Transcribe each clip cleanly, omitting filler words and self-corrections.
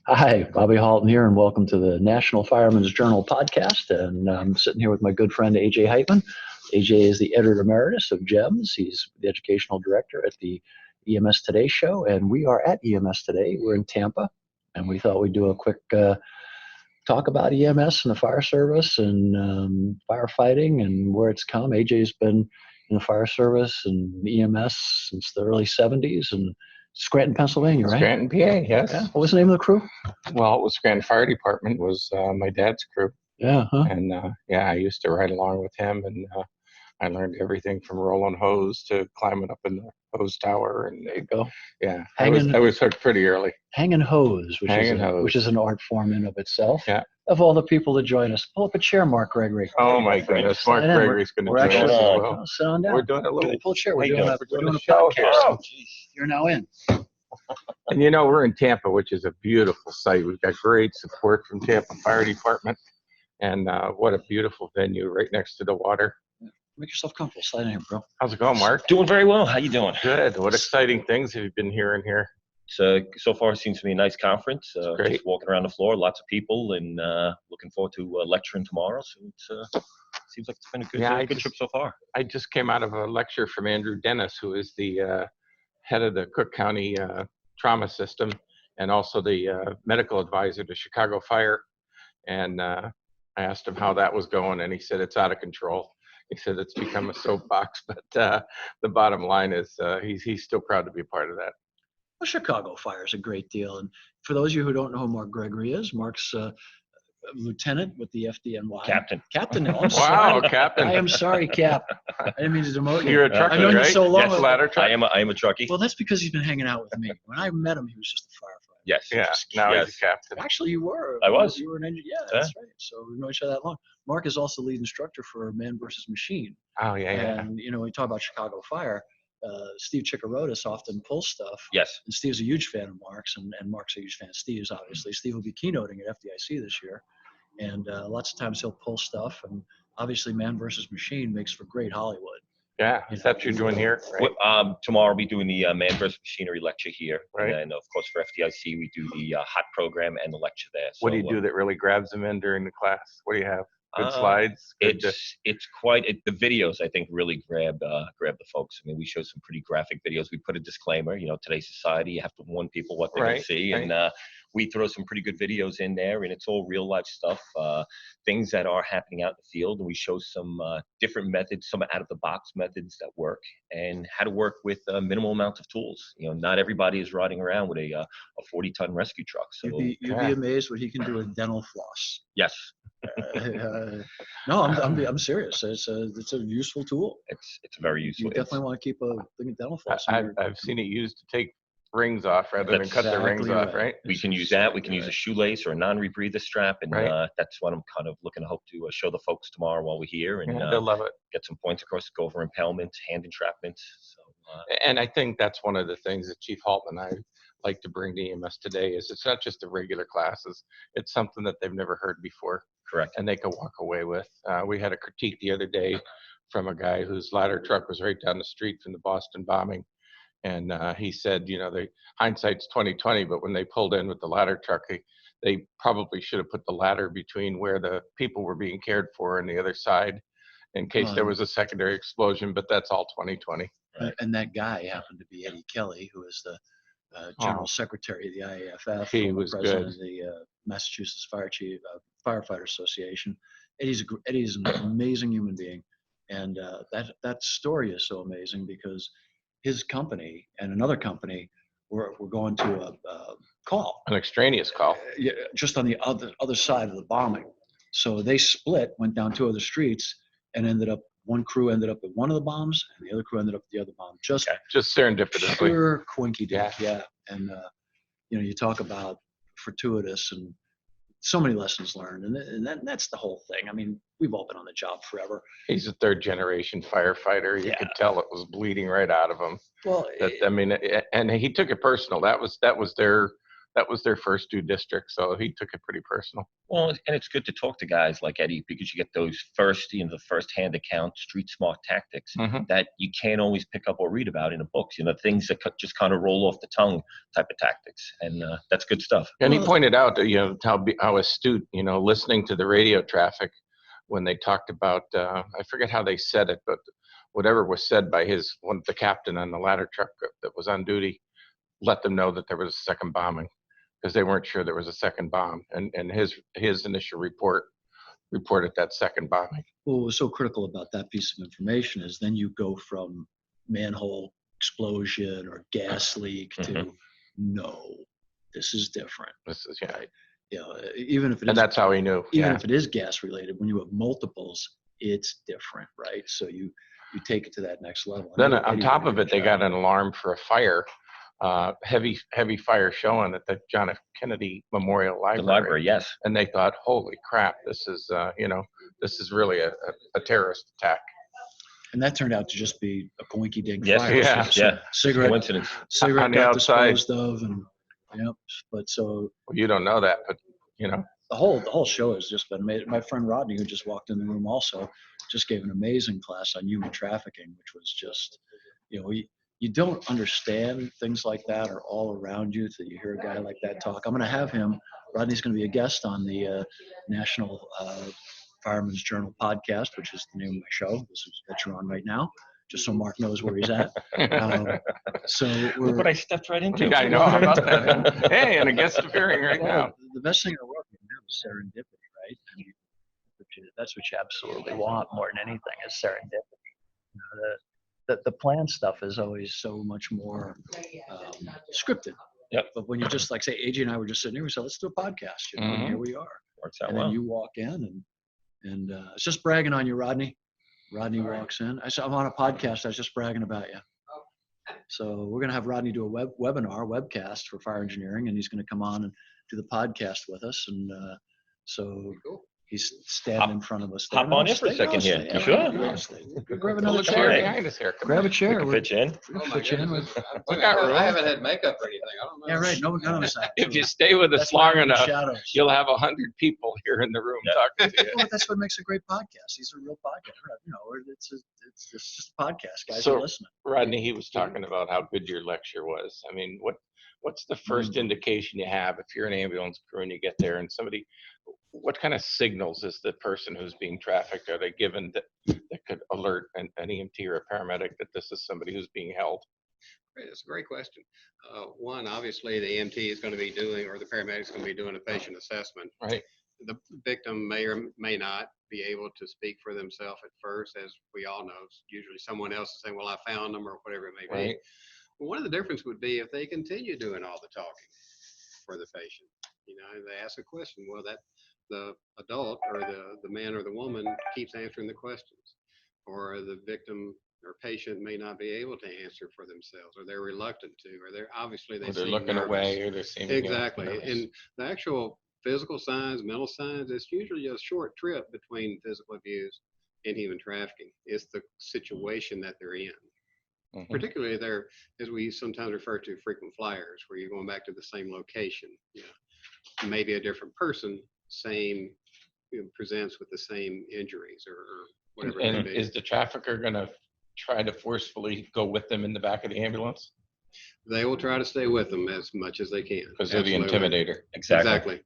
Hi, Bobby Halton here, and welcome to the National Fireman's Journal podcast. And I'm sitting here with my good friend AJ Heightman. AJ is the editor emeritus of GEMS. He's the educational director at the EMS Today show, and we are at EMS Today. We're in Tampa, and we thought we'd do a quick talk about EMS and the fire service and firefighting and where it's come. AJ's been in the fire service and EMS since the early 70s, and Scranton, Pennsylvania, right? Scranton, PA, yes. Yeah. What was the name of the crew? Well, it was Scranton Fire Department, was my dad's crew. Yeah. Huh? And I used to ride along with him, and I learned everything from rolling hose to climbing up in the hose tower. And There you go. yeah, I was hooked pretty early. Hanging hose, which is an art form in of itself. Yeah. Of all the people to join us, pull up a chair, Mark Gregory. Oh my goodness, Mark Gregory's going to join us as well. Sit on down. We're doing a little. Pull a chair. We're doing a show podcast. here. Oh, you're now in. And we're in Tampa, which is a beautiful site. We've got great support from Tampa Fire Department, and what a beautiful venue right next to the water. Make yourself comfortable. Slide in here, bro. How's it going, Mark? Doing very well. How you doing? Good. What exciting things have you been hearing here? So far, it seems to be a nice conference. Great. Just walking around the floor, lots of people, and looking forward to lecturing tomorrow. So it seems like it's been a good trip so far. I just came out of a lecture from Andrew Dennis, who is the head of the Cook County trauma system and also the medical advisor to Chicago Fire. And I asked him how that was going, and he said it's out of control. He said it's become a soapbox, but the bottom line is he's still proud to be a part of that. Well, Chicago Fire is a great deal. And for those of you who don't know who Mark Gregory is, Mark's lieutenant with the FDNY. Captain. Oh, wow, Captain. I am sorry, Cap. I didn't mean to demote you. You're a trucker, I've known right? you so long. Yes, ladder truck. I am a truckie. Well, that's because he's been hanging out with me. When I met him, he was just a firefighter. Yes. Yeah, now he's a captain. Actually, you were. I was. You were an engineer. Yeah, that's right. So we've known each other that long. Mark is also lead instructor for Man versus Machine. Oh, yeah. And, we talk about Chicago Fire. Steve Chikarotis often pulls stuff. Yes. And Steve's a huge fan of Mark's, and Mark's a huge fan of Steve's, obviously. Steve will be keynoting at FDIC this year. And lots of times he'll pull stuff. And obviously, Man versus Machine makes for great Hollywood. Yeah, is that what you're doing here? Right? Tomorrow we'll be doing the Man versus Machinery lecture here. Right. And, of course, for FDIC, we do the hot program and the lecture there. What do you do that really grabs them in during the class? What do you have? Good slides? It's quite the videos I think really grab the folks. I mean, we show some pretty graphic videos. We put a disclaimer, today's society, you have to warn people what they're going to see, and we throw some pretty good videos in there, and it's all real life stuff, things that are happening out in the field, and we show some different methods, some out of the box methods that work, and how to work with minimal amounts of tools. Not everybody is riding around with a 40-ton rescue truck. So you'd be amazed what he can do with dental floss. Yes. No, I'm serious. It's a useful tool. It's very useful. You definitely want to keep a thing of dental floss. I've seen it used to take rings off rather than cut the rings off, right? We can use that. We can use a shoelace or a non-rebreather strap, and that's what I'm kind of looking to hope to show the folks tomorrow while we're here, and they'll love it. Get some points across, go over impalement, hand entrapment. So, and I think that's one of the things that Chief Halton and I like to bring to EMS today is it's not just the regular classes. It's something that they've never heard before. Correct. And they can walk away with. We had a critique the other day from a guy whose ladder truck was right down the street from the Boston bombing. And he said, the hindsight's 20/20, but when they pulled in with the ladder truck, they probably should have put the ladder between where the people were being cared for and the other side in case there was a secondary explosion, but that's all 20/20. Right. And that guy happened to be Eddie Kelly, who is the General Secretary of the IAFF. He was president good. of the Massachusetts Firefighter Association. Eddie's an amazing human being. And that story is so amazing because his company and another company were going to a call. An extraneous call. Just on the other side of the bombing. So they split, went down two other streets, and one crew ended up at one of the bombs, and the other crew ended up at the other bomb. Just serendipitously. Pure quinky-dink, yeah. And, you talk about fortuitous and so many lessons learned, and that's the whole thing. I mean, we've all been on the job forever. He's a third-generation firefighter. You could tell it was bleeding right out of him. Well, and he took it personal. That was their that was their first 2 districts, so he took it pretty personal. Well, and it's good to talk to guys like Eddie because you get those the first-hand account, street smart tactics that you can't always pick up or read about in the books. Things that just kind of roll off the tongue type of tactics, and that's good stuff. And he pointed out, how astute, listening to the radio traffic when they talked about, I forget how they said it, but whatever was said by the captain on the ladder truck that was on duty, let them know that there was a second bombing, because they weren't sure there was a second bomb. And his initial reported that second bombing. Well, what was so critical about that piece of information is then you go from manhole explosion or gas leak to no, this is different. This is, right? Even if it is, and that's how he knew. Even if it is gas related, when you have multiples, it's different, right? So you take it to that next level. Then on top of it, they got an alarm for a fire. Heavy fire showing at the John F. Kennedy Memorial Library. The library, yes. And they thought, holy crap, this is really a terrorist attack. And that turned out to just be a coinky dink fire. Yeah. Cigarette on the got outside. Disposed of, and but so. Well, you don't know that, but the whole show has just been made. My friend Rodney, who just walked in the room, also just gave an amazing class on human trafficking, which was just, you don't understand things like that are all around you till you hear a guy like that talk. I'm going to have him. Rodney's going to be a guest on the National Fireman's Journal podcast, which is the name of my show. This is that you're on right now, just so Mark knows where he's at. Look what I stepped right into. Yeah, I know about that. Hey, and a guest appearing right now. The best thing in the world is serendipity, right? I mean, that's what you absolutely want more than anything is serendipity. The plan stuff is always so much more scripted. Yep. But when you just like say, AJ and I were just sitting here, we said, let's do a podcast. And here we are. Works out and well. Then you walk in and it's just bragging on you, Rodney. Rodney walks in. I said, I'm on a podcast. I was just bragging about you. So we're going to have Rodney do a webcast for fire engineering, and he's going to come on and do the podcast with us. And so he's standing in front of us. Hop on in for a second here. You sure? Grab another chair chair. behind us here. Grab a chair. Pitch in. I haven't had makeup or anything. I don't know. Yeah, right. None of us. If you stay with us long enough, shadows. you'll have 100 people here in the room talking to you. Well, that's what makes a great podcast. These are real podcasts. It's just a podcast. Guys So, are listening. Rodney, he was talking about how good your lecture was. I mean, what's the first indication you have if you're an ambulance crew and you get there and somebody, what kind of signals is the person who's being trafficked, are they given that could alert an EMT or a paramedic that this is somebody who's being held? Great, that's a great question. One, obviously the EMT is going to be doing, or the paramedic is going to be doing a patient assessment. Right. The victim may or may not be able to speak for themselves at first, as we all know. Usually someone else is saying, well, I found them, or whatever it may be. Right. Well, one of the difference would be if they continue doing all the talking for the patient. They ask a question, well, that the adult or the man or the woman keeps answering the questions, or the victim or patient may not be able to answer for themselves, or they're reluctant to, or they're looking nervous. away, or they're seeming Exactly. nervous. And the actual physical signs, mental signs, it's usually a short trip between physical abuse and human trafficking. It's the situation that they're in. Mhm. Particularly there, as we sometimes refer to, frequent flyers, where you're going back to the same location. Maybe a different person, presents with the same injuries or whatever it may And be. is the trafficker going to try to forcefully go with them in the back of the ambulance? They will try to stay with them as much as they can. Because they're the Absolutely. intimidator. Exactly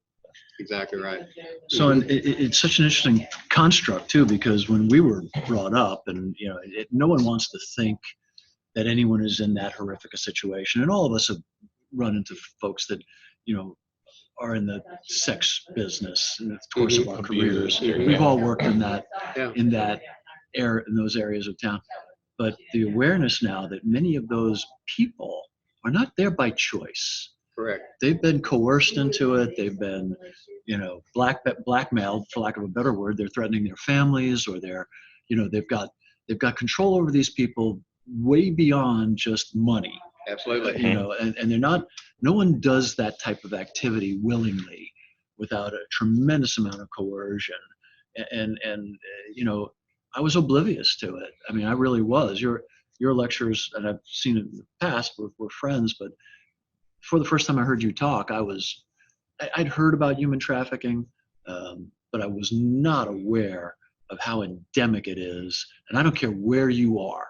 right. So it's such an interesting construct too, because when we were brought up, and no one wants to think that anyone is in that horrific a situation, and all of us have run into folks that are in the sex business in the course of our careers. We've all worked in that in those areas of town. But the awareness now that many of those people are not there by choice. Correct. They've been coerced into it. They've been, blackmailed, for lack of a better word. They're threatening their families, or they've got control over these people way beyond just money. Absolutely. And they're not. No one does that type of activity willingly, without a tremendous amount of coercion. And I was oblivious to it. I mean, I really was. Your lectures, and I've seen it in the past. We're friends, but for the first time I heard you talk, I'd heard about human trafficking, but I was not aware of how endemic it is. And I don't care where you are.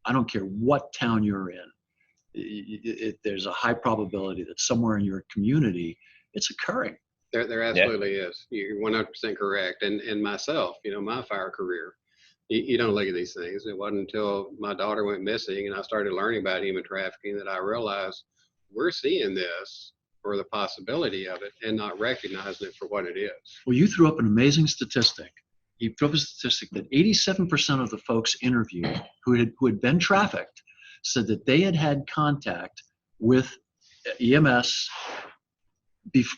I don't care what town you're in. There's a high probability that somewhere in your community it's occurring. There absolutely is. You're 100% correct. And myself, my fire career, you don't look at these things. It wasn't until my daughter went missing and I started learning about human trafficking that I realized we're seeing this for the possibility of it and not recognizing it for what it is. Well, you threw up an amazing statistic. You threw up a statistic that 87% of the folks interviewed who had been trafficked said that they had had contact with EMS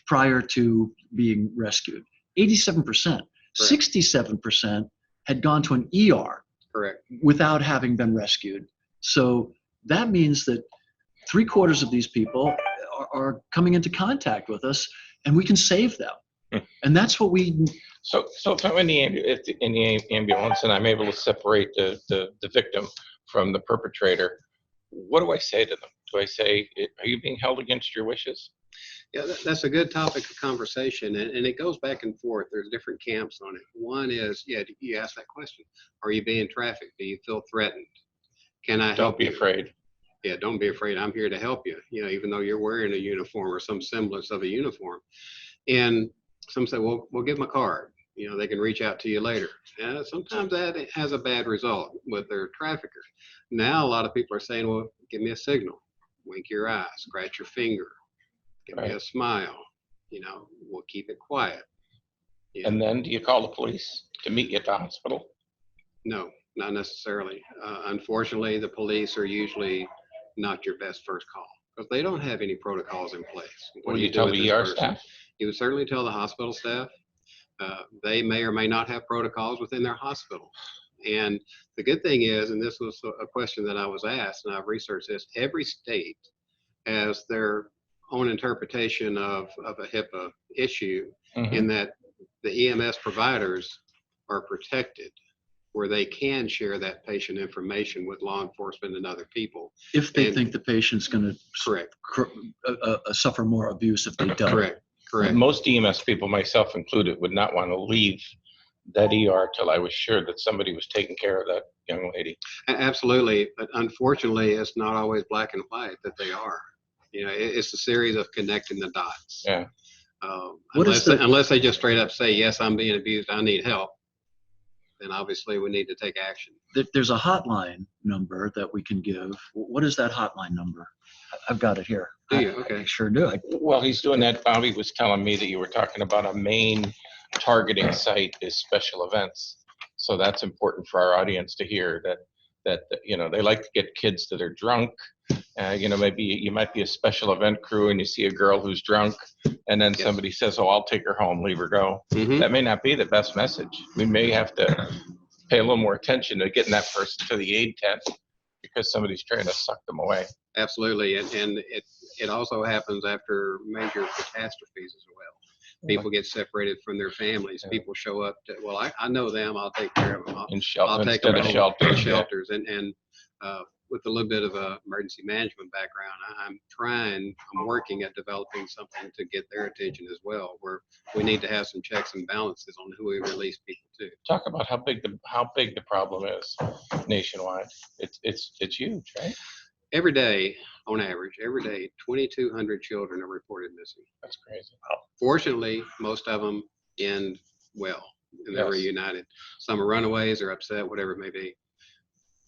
prior to being rescued. 87%. 67% had gone to an ER. Correct. Without having been rescued. So that means that 3/4 of these people are coming into contact with us, and we can save them. And that's what we. So if I'm in the ambulance and I'm able to separate the victim from the perpetrator, what do I say to them? Do I say, "Are you being held against your wishes"? Yeah, that's a good topic of conversation, and it goes back and forth. There's different camps on it. One is, you ask that question: are you being trafficked? Do you feel threatened? Can I help you? Don't be afraid. Yeah, don't be afraid. I'm here to help you. Even though you're wearing a uniform or some semblance of a uniform. And some say, well, give them a card. They can reach out to you later. Sometimes that has a bad result with their trafficker. Now a lot of people are saying, well, give me a signal, wink your eye, scratch your finger, give me a smile. We'll keep it quiet. And then do you call the police to meet you at the hospital? No, not necessarily. Unfortunately, the police are usually not your best first call because they don't have any protocols in place. What do you tell the ER staff? You would certainly tell the hospital staff. They may or may not have protocols within their hospital. And the good thing is, and this was a question that I was asked, and I've researched this, every state has their own interpretation of a HIPAA issue in that the EMS providers are protected where they can share that patient information with law enforcement and other people. If they think the patient's going to suffer more abuse if they don't. Correct. Most EMS people, myself included, would not want to leave that ER till I was sure that somebody was taking care of that young lady. Absolutely. But unfortunately, it's not always black and white that they are. It's a series of connecting the dots. Yeah. Unless they just straight up say, yes, I'm being abused, I need help, then obviously we need to take action. There's a hotline number that we can give. What is that hotline number? I've got it here. Do you? Okay. I sure do. Well, he's doing that. Bobby was telling me that you were talking about a main targeting site is special events. So that's important for our audience to hear that they like to get kids that are drunk. Maybe you might be a special event crew and you see a girl who's drunk and then somebody says, oh, I'll take her home, leave her go. That may not be the best message. We may have to pay a little more attention to getting that person to the aid tent because somebody's trying to suck them away. Absolutely. And it also happens after major catastrophes as well. People get separated from their families. People show up to, well, I know them. I'll take care of them. I'll take them to shelters. And with a little bit of a emergency management background, I'm working at developing something to get their attention as well, where we need to have some checks and balances on who we release people to. Talk about how big the problem is nationwide. It's huge, right? Every day, on average, 2,200 children are reported missing. That's crazy. Wow. Fortunately, most of them end well and they're reunited. Some are runaways or upset, whatever it may be.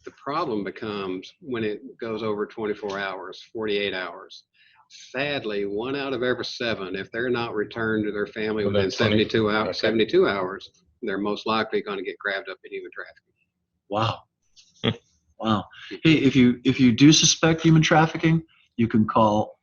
The problem becomes when it goes over 24 hours, 48 hours. Sadly, 1 out of every 7, if they're not returned to their family within 72 hours, they're most likely going to get grabbed up in human trafficking. Wow. Wow. Hey, if you do suspect human trafficking, you can call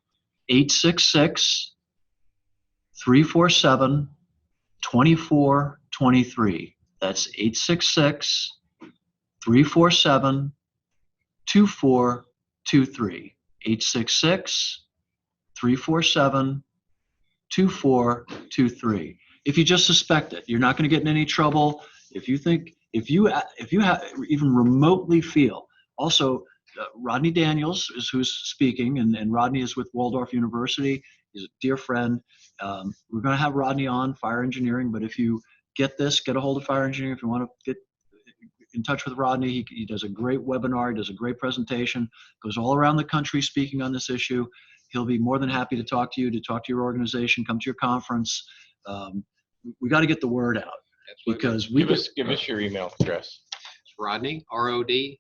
866-347-2423. That's 866-347-2423. 866-347-2423. If you just suspect it, you're not going to get in any trouble. If you even remotely feel. Also, Rodney Daniels is who's speaking, and Rodney is with Waldorf University. He's a dear friend. We're going to have Rodney on fire engineering, but if you get a hold of fire engineering. If you want to get in touch with Rodney, he does a great webinar. He does a great presentation, goes all around the country speaking on this issue. He'll be more than happy to talk to your organization, come to your conference. We got to get the word out. Because we give us your email address. It's Rodney, RODNEY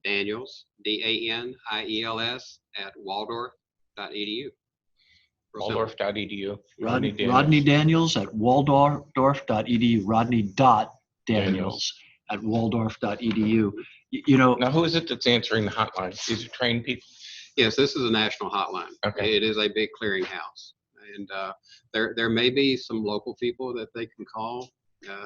.Daniels, DANIELS @ Waldorf.edu. Waldorf.edu. Rodney Daniels at Waldorf.edu. Rodney.Daniels at Waldorf.edu. You know. Now, who is it that's answering the hotline? These are trained people? Yes, this is a national hotline. Okay. It is a big clearinghouse. And there may be some local people that they can call.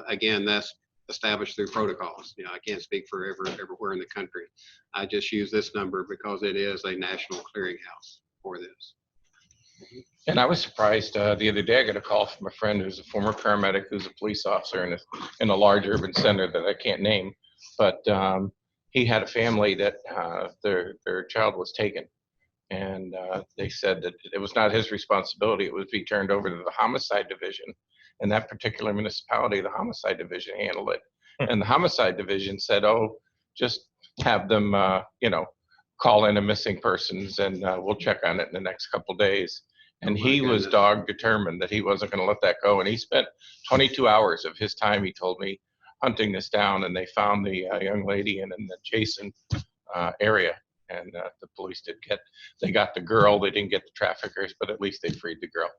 Again, that's established through protocols. I can't speak for everywhere in the country. I just use this number because it is a national clearinghouse for this. And I was surprised the other day. I got a call from a friend who's a former paramedic, who's a police officer in a large urban center that I can't name, but he had a family that their child was taken. And they said that it was not his responsibility. It would be turned over to the homicide division. In that particular municipality, the homicide division handled it. And the homicide division said, oh, just have them, call in a missing persons and we'll check on it in the next couple of days. And he was dog determined that he wasn't going to let that go. And he spent 22 hours of his time, he told me, hunting this down. And they found the young lady in an adjacent area. And the police they got the girl. They didn't get the traffickers, but at least they freed the girl.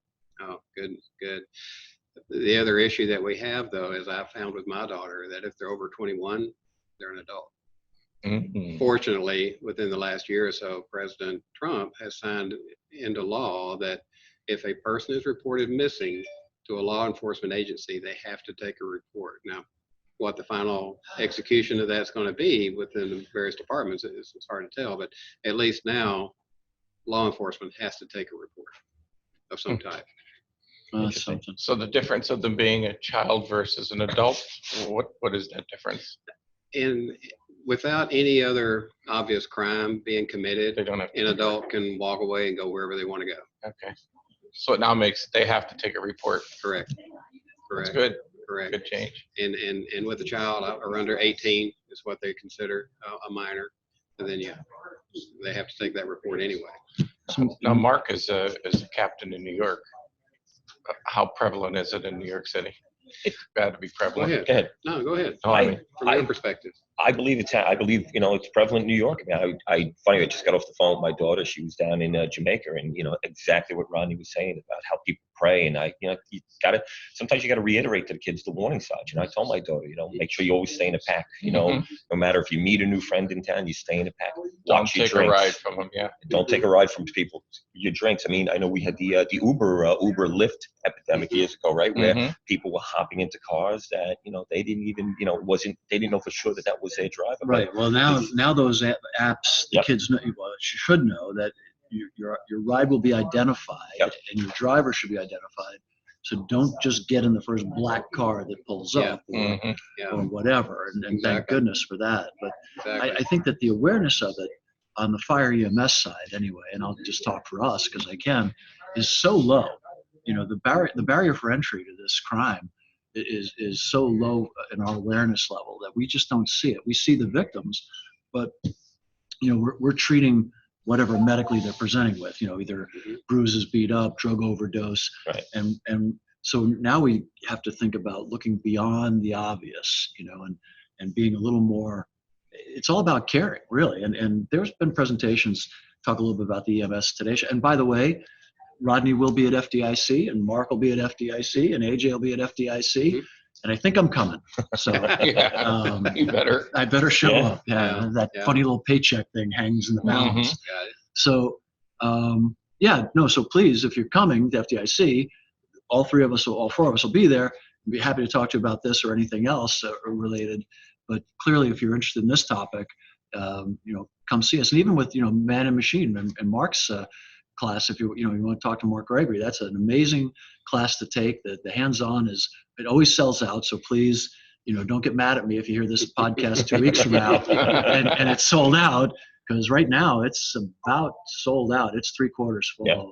Oh, good. The other issue that we have, though, is I found with my daughter that if they're over 21, they're an adult. Mm-hmm. Fortunately, within the last year or so, President Trump has signed into law that if a person is reported missing to a law enforcement agency, they have to take a report. Now, what the final execution of that's going to be within the various departments is hard to tell, but at least now law enforcement has to take a report of some type. So the difference of them being a child versus an adult, what is that difference? And without any other obvious crime being committed, an adult can walk away and go wherever they want to go. Okay. So it now they have to take a report. Correct. That's good. Correct. Good change. And with a child or under 18 is what they consider a minor, and then they have to take that report anyway. Now Mark is a captain in New York. How prevalent is it in New York City? It's got to be prevalent. Go ahead. No, go ahead. No, from your perspective. I believe it's prevalent in New York. I just got off the phone with my daughter. She was down in Jamaica, and exactly what Rodney was saying about how people pray. And sometimes you got to reiterate to the kids the warning signs. I told my daughter, make sure you always stay in a pack. No matter if you meet a new friend in town, you stay in a pack. Don't take a ride from them. Yeah. Don't take a ride from people. Your drinks. I know we had the Uber Lyft epidemic years ago, right? Where people were hopping into cars that they didn't even they didn't know for sure that was their driver. Right. Well, now those apps, the kids know. Well, should know that your ride will be identified, and your driver should be identified. So don't just get in the first black car that pulls up or whatever. And thank goodness for that. But I think that the awareness of it on the fire EMS side, anyway, and I'll just talk for us because I can, is so low. The barrier for entry to this crime is so low in our awareness level that we just don't see it. We see the victims, but we're treating whatever medically they're presenting with, either bruises, beat up, drug overdose, right. And so now we have to think about looking beyond the obvious, and being a little more. It's all about caring, really. And there's been presentations talk a little bit about the EMS today. And by the way, Rodney will be at FDIC, and Mark will be at FDIC, and AJ will be at FDIC, and I think I'm coming. So you better. I better show up. Yeah, that funny little paycheck thing hangs in the balance. Got it. So so please, if you're coming to FDIC, all four of us will be there. I'd be happy to talk to you about this or anything else related. But clearly, if you're interested in this topic, come see us. And even with Man and Machine and Mark's class, if you want to talk to Mark Gregory, that's an amazing class to take. The hands-on it always sells out. So please, don't get mad at me if you hear this podcast 2 weeks from now and it's sold out, because right now it's about sold out. It's 3/4 full. Yeah.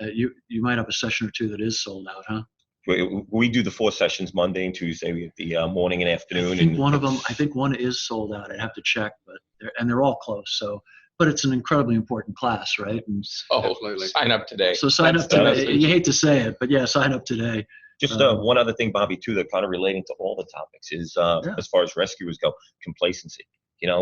You might have a session or two that is sold out, huh? We do the 4 sessions Monday and Tuesday. We have the morning and afternoon. I think one is sold out. I'd have to check, but they're all close. So, but it's an incredibly important class, right? And absolutely. Sign up today. So sign up today. You hate to say it, but yeah, sign up today. Just one other thing, Bobby, too, that kind of relating to all the topics is as far as rescuers go, complacency.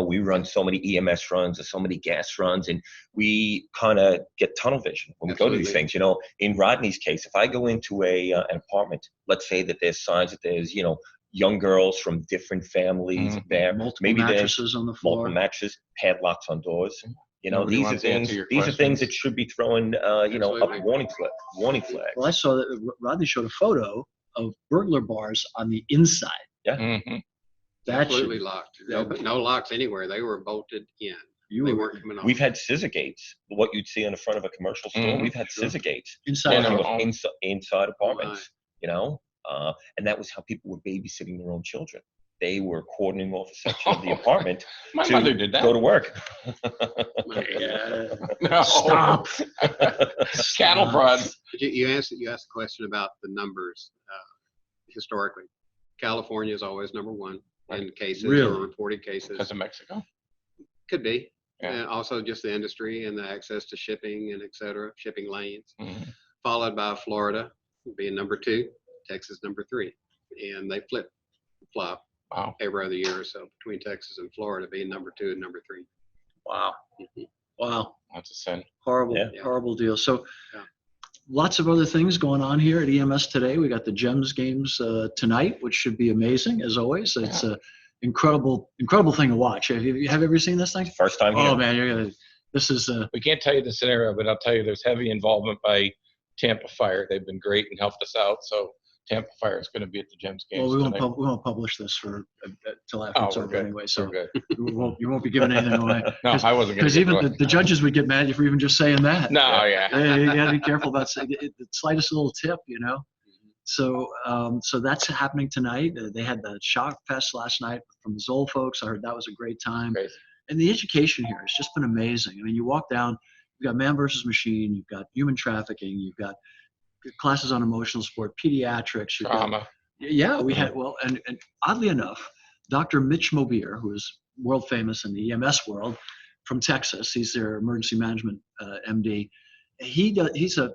We run so many EMS runs or so many gas runs, and we kind of get tunnel vision when we go to these things. In Rodney's case, if I go into an apartment, let's say that there's signs that there's, young girls from different families there, multiple mattresses on the floor, multiple mattresses, padlocks on doors. These are things that should be throwing, up warning flags. Well, I saw that Rodney showed a photo of burglar bars on the inside. Yeah. Mm-hmm. Absolutely locked. No locks anywhere. They were bolted in. They weren't coming off. We've had scissor gates. What you'd see in the front of a commercial store. We've had scissor gates inside apartments. And that was how people were babysitting their own children. They were cordoning off a section of the apartment My to mother did that. go to work. No. Stop. Cattle prods. You asked a question about the numbers historically. California is always number 1 in cases or reported cases. Because of Mexico? Could be. Yeah. And also just the industry and the access to shipping and et cetera, shipping lanes. Mm-hmm. Followed by Florida being number 2, Texas number 3. And they flip-flop every other year or so between Texas and Florida being number 2 and number 3. Wow. Mm-hmm. Wow. That's a sin. Horrible deal. So lots of other things going on here at EMS today. We got the GEMS games tonight, which should be amazing as always. It's an incredible thing to watch. Have you ever seen this thing? First time here. Oh man, this is. We can't tell you the scenario, but I'll tell you there's heavy involvement by Tampa Fire. They've been great and helped us out. So Tampa Fire is going to be at the GEMS games. Well, we won't publish this till after it's over anyway. So you won't be giving anything away. No, I wasn't. Because even the judges would get mad if we're even just saying that. No, you got to be careful about saying the slightest little tip, So that's happening tonight. They had the Shock Fest last night from the Zoll folks. I heard that was a great time. Crazy. And the education here has just been amazing. I mean, you walk down, you've got man versus machine, you've got human trafficking, you've got classes on emotional support, pediatrics, trauma. We had, and oddly enough, Dr. Mitch Mobier, who is world famous in the EMS world from Texas, he's their emergency management MD. He's a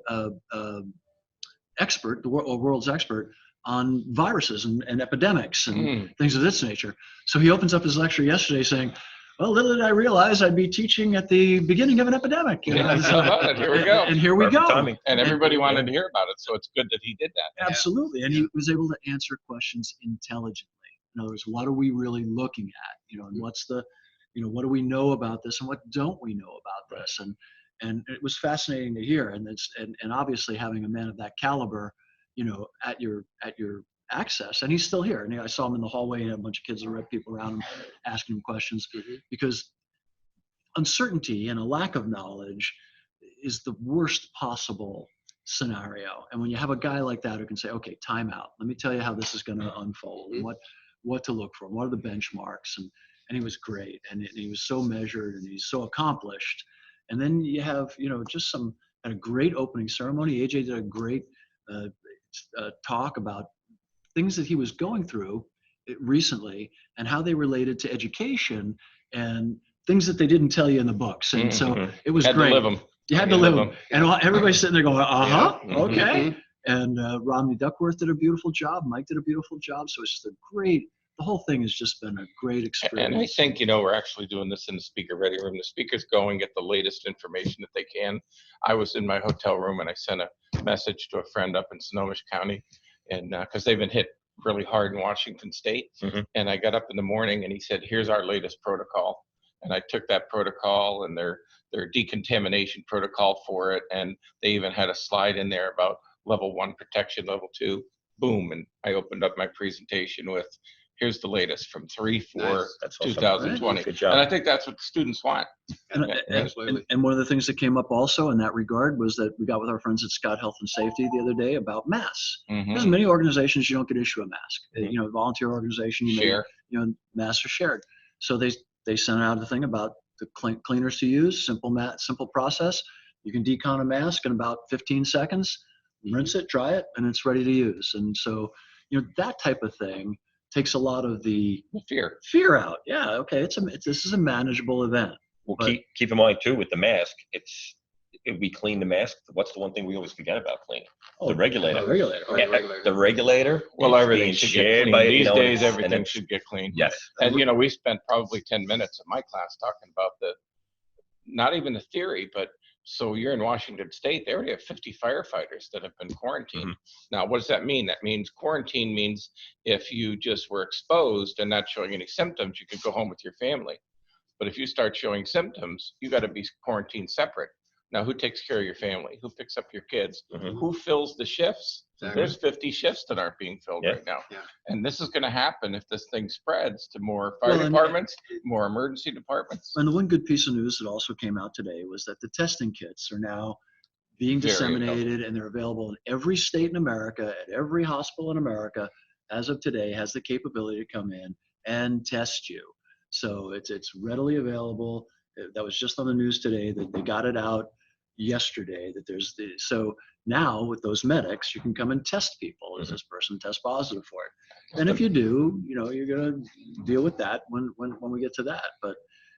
expert, the world's expert on viruses and epidemics and things of this nature. So he opens up his lecture yesterday saying, well, little did I realize I'd be teaching at the beginning of an epidemic. Here we go. And here we go. And everybody wanted to hear about it, so it's good that he did that. Absolutely. And he was able to answer questions intelligently. In other words, what are we really looking at? And what's the, what do we know about this and what don't we know about this? And it was fascinating to hear. And obviously having a man of that caliber, at your access, and he's still here. And I saw him in the hallway and a bunch of kids and red people around him asking him questions, because uncertainty and a lack of knowledge is the worst possible scenario. And when you have a guy like that who can say, okay, time out, let me tell you how this is going to unfold, and what to look for, what are the benchmarks, and he was great, and he was so measured, and he's so accomplished. And then you have, just had a great opening ceremony. AJ did a great talk about things that he was going through recently and how they related to education and things that they didn't tell you in the books. And so it was great. You had to live them. And everybody's sitting there going, okay. And Rodney Duckworth did a beautiful job. Mike did a beautiful job. So it's just the whole thing has just been a great experience. And I think, we're actually doing this in the speaker ready room. The speakers go and get the latest information that they can. I was in my hotel room and I sent a message to a friend up in Snohomish County, and because they've been hit really hard in Washington State. And I got up in the morning and he said, here's our latest protocol. And I took that protocol and their decontamination protocol for it. And they even had a slide in there about level 1 protection, level 2, boom. And I opened up my presentation with, here's the latest from 3/4 Nice. That's awesome. 2020. Good job. And I think that's what the students want. And, Yeah, and- absolutely. and one of the things that came up also in that regard was that we got with our friends at Scott Health and Safety the other day about masks. There's Mhm. many organizations you don't get issue a mask. Mhm. You know, volunteer organization, Share. masks are shared. So they sent out a thing about the cleaners to use, simple process. You can decon a mask in about 15 seconds, rinse it, dry it, and it's ready to use. And so, that type of thing takes a lot of the fear out. Yeah, okay, this is a manageable event. Well, But- keep in mind too with the mask, if we clean the mask, what's the one thing we always forget about cleaning? The regulator. Regulator. Oh, Yeah, regulator. the regulator. Well, is everything being should shared get clean. by, These days, and everything it's- should get clean. Yes. And, we spent probably 10 minutes in my class talking about not even the theory, but so you're in Washington State, they already have 50 firefighters that have been quarantined. Now, what does that mean? That means quarantine means if you just were exposed and not showing any symptoms, you could go home with your family. But if you start showing symptoms, you got to be quarantined separate. Now, who takes care of your family? Who picks up your kids? Who fills the shifts? Exactly. There's 50 shifts that aren't being filled Yeah. right now. Yeah. And this is going to happen if this thing spreads to more fire Well, and- departments, more emergency departments. And the one good piece of news that also came out today was that the testing kits are now being Very disseminated, and they're available in every state in America, at every hospital in America, as of today, has the capability to come in and test you. So it's readily available. That was just on the news today that they got it out yesterday, that so now with those medics, you can come and test people. Does this person test positive for it? And if you do, you're going to deal with that when we get to that. But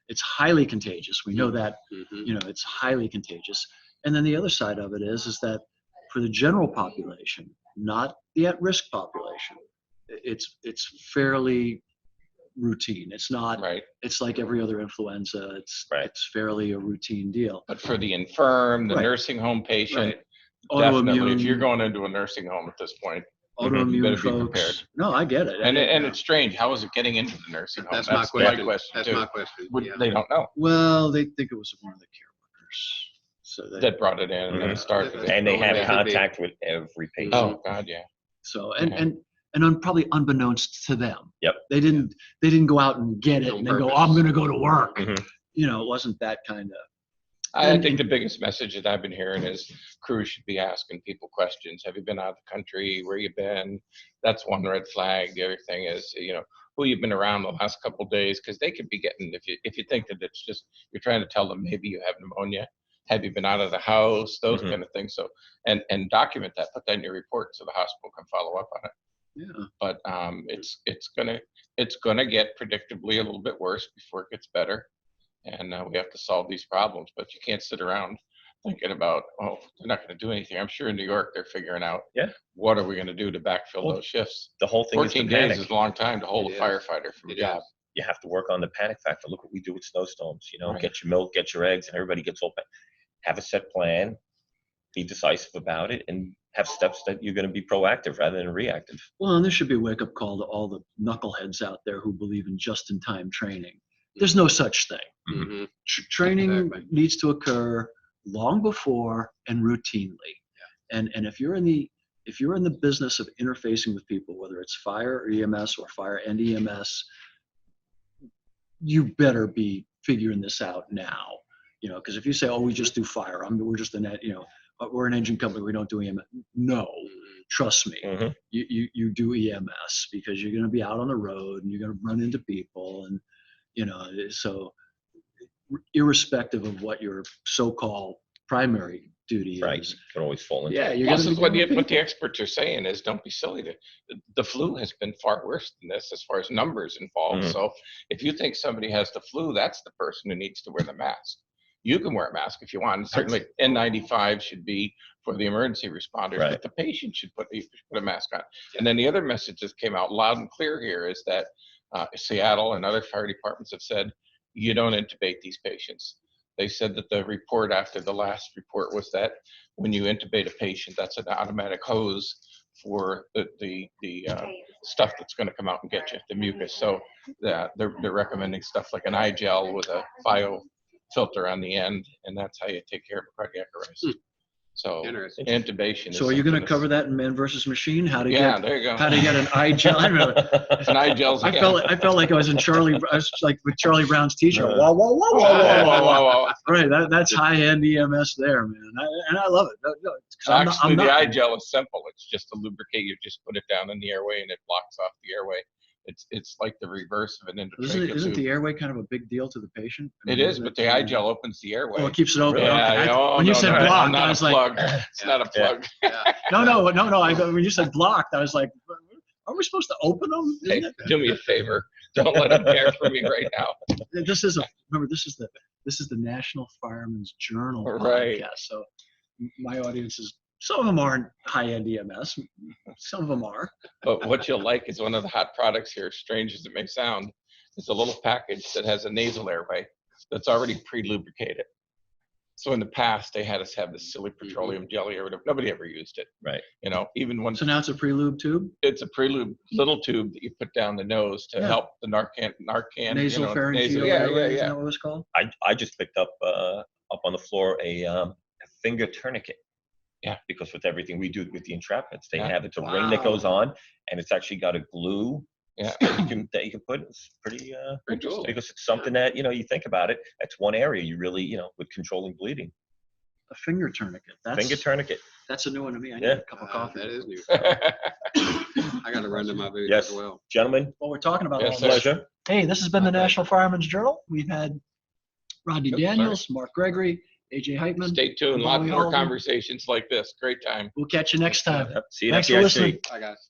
it's highly contagious. We know that, Mhm. it's highly contagious. And then the other side of it is that for the general population, not the at-risk population, it's fairly routine. It's not, Right. it's like every other influenza. It's fairly a routine deal. But for the infirm, the Right. nursing home patient, Right. definitely, if you're Autoimmune, going into a nursing home at this point, autoimmune better be folks. prepared. No, I get it. and it's strange. How is it getting into the nursing home? That's my question. That's too. my question. Yeah. They don't know. Well, they think it was one of the care workers. So That brought it in and then started it. And they have Yeah. contact with every patient. Oh God, yeah. So Yeah. and probably unbeknownst to them. Yep. They didn't go out and get it On and then go, purpose. I'm going to go to work. Mhm. It wasn't that kind of. I And- think the biggest message that I've been hearing is crews should be asking people questions. Have you been out of the country? Where you been? That's one red flag. The other thing is, who you've been around the last couple of days, because they could be getting, if you think that it's just, you're trying to tell them maybe you have pneumonia. Have you been out of the house? Those kind of things. So, and document that, put that in your report so the hospital can follow up on it. Yeah. But it's gonna get predictably a little bit worse before it gets better. And we have to solve these problems, but you can't sit around thinking about, they're not going to do anything. I'm sure in New York they're figuring out, what are we going to do to backfill Well, those shifts? The whole thing is 14 the days panic. is a long time to hold It a is. firefighter from a It job. is. You have to work on the panic factor. Look what we do with snowstorms. Right. Get your milk, get your eggs, and everybody gets all. Have a set plan, be decisive about it, and have steps that you're going to be proactive rather than reactive. Well, and this should be a wake-up call to all the knuckleheads out there who believe in just-in-time training. There's no such thing. Mhm. Training Exactly. needs to occur long before and routinely. And if you're in the business of interfacing with people, whether it's fire or EMS or fire and EMS, you better be figuring this out now. Because if you say, we just do fire, we're just we're an engine company, we don't do EMS. No, trust me, Mhm. you do EMS because you're going to be out on the road and you're going to run into people, and so irrespective of what your so-called primary duty Right. is. Can always fall into. Yeah, it. you're Plus, gonna is be what dealing with what the people. experts are saying is, don't be silly. The flu has been far worse than this as far as numbers involved. Mhm. So if you think somebody has the flu, that's the person who needs to wear the mask. You can wear a mask if you want. Certainly, N95 should be for the emergency responders, Right. but the patient should put a mask on. And then the other message that came out loud and clear here is that Seattle and other fire departments have said, you don't intubate these patients. They said that the report after the last report was that when you intubate a patient, that's an automatic hose for the stuff that's going to come out and get you, the mucus. So they're recommending stuff like an eye gel with a bio filter on the end, and that's how you take care of a cardiac arrest. So Interesting. intubation. Is So are you going to something cover that in Man versus Machine? How to Yeah, get there you go. how to get an eye gel? I don't know. It's an eye gel. I felt like I was in I was like with Charlie Brown's T-shirt. Whoa, whoa, whoa, whoa, Whoa, whoa, whoa, whoa. whoa. Right, that's high-end EMS there, man, and I love it. No, 'cause Actually, the eye gel is simple. It's just to lubricate. You just put it down in the airway, and it blocks off the airway. It's like the reverse of an endotracheal Isn't tube. the airway kind of a big deal to the patient? I It mean, is, but the eye gel opens the airway. Oh, it keeps it open. Yeah, Okay. oh, When you no, said no, blocked, not I a was like, plug. It's not a plug. Yeah. no. When you said blocked, I was like, are we supposed to open them? Hey, Isn't do me a favor. Don't let them hear from me right now. it? This is the National Fireman's Journal Right. podcast. So my audience is, some of them aren't high-end EMS. Some of them are. But what you'll like is one of the hot products here, strange as it may sound, is a little package that has a nasal airway that's already pre-lubricated. So in the past, they had us have this silly petroleum jelly or whatever. Nobody ever used it. Right. You know, even when So now it's a pre-lube tube? it's a pre-lube little tube that you put down the nose to Yeah. help the Narcan. Nasal pharyngeal Yeah, airway, yeah, isn't yeah. that what it was called? I just picked up on the floor a finger tourniquet. Yeah. Because with everything we do with the entrapments, they Yeah. have it's a ring that goes on, and it's actually got a glue Yeah. that you can put. It's pretty Interesting. because it's something that you think about it. That's one area you really with controlling bleeding. A finger tourniquet. Finger tournament. That's a new one to me. I need Yeah. a cup of coffee. That is new. I got to run to my booth Yes. as well. Gentlemen, Well, we're talking about Yes, all sir. this. pleasure. Hey, this has been the National Fireman's Journal. We've had Rodney Yep, Daniels, Mark Gregory, AJ Heightman. Stay tuned. Bobby Lots more Halton. conversations like this. Great time. We'll catch you next time. Yep. See you Thanks at for the listening. IC. Bye, guys.